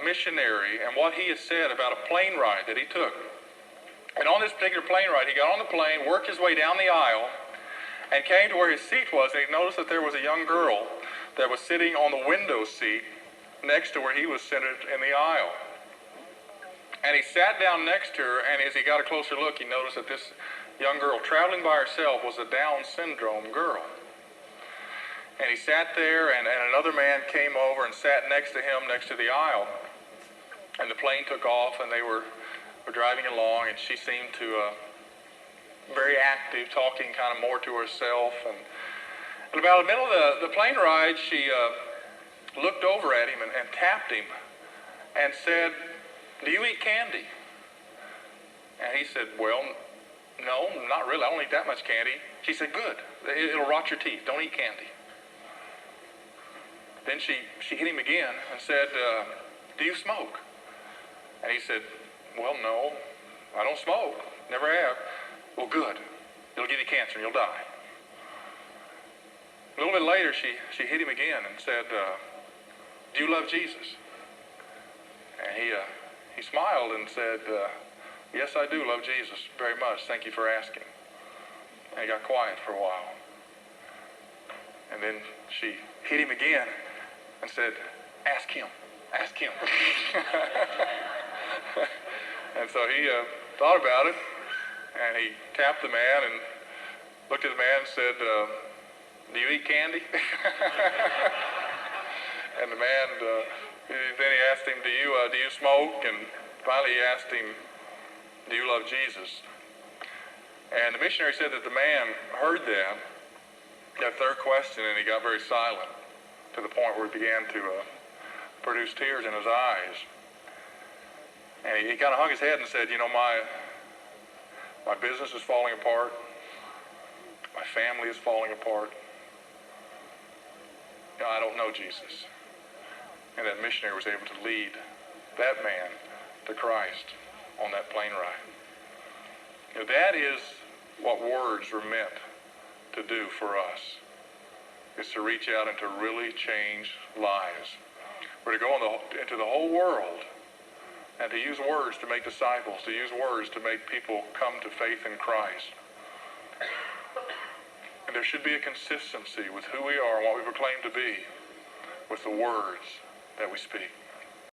missionary and what he has said about a plane ride that he took. And on this particular plane ride, he got on the plane, worked his way down the aisle, and came to where his seat was, and he noticed that there was a young girl that was sitting on the window seat next to where he was seated in the aisle. And he sat down next to her, and as he got a closer look, he noticed that this young girl traveling by herself was a Down syndrome girl. And he sat there, and another man came over and sat next to him, next to the aisle. And the plane took off, and they were driving along, and she seemed to very active, talking kind of more to herself. And about the middle of the plane ride, she looked over at him and tapped him and said, "Do you eat candy?" And he said, "Well, no, not really. I don't eat that much candy." She said, "Good. It'll rot your teeth. Don't eat candy." Then she hit him again and said, "Do you smoke?" And he said, "Well, no, I don't smoke. Never have." "Well, good. It'll give you cancer and you'll die." A little bit later, she hit him again and said, "Do you love Jesus?" And he smiled and said, "Yes, I do love Jesus very much. Thank you for asking." And he got quiet for a while. And then she hit him again and said, "Ask him. Ask him." And so he thought about it, and he tapped the man and looked at the man and said, "Do you eat candy?" And the man, then he asked him, do you smoke? And finally he asked him, "Do you love Jesus?" And the missionary said that the man heard that third question, and he got very silent to the point where he began to produce tears in his eyes. And he kind of hung his head and said, my business is falling apart. My family is falling apart. I don't know Jesus. And that missionary was able to lead that man to Christ on that plane ride. That is what words are meant to do for us, is to reach out and to really change lives. We're to go into the whole world and to use words to make disciples, to use words to make people come to faith in Christ. And there should be a consistency with who we are and what we proclaim to be with the words that we speak.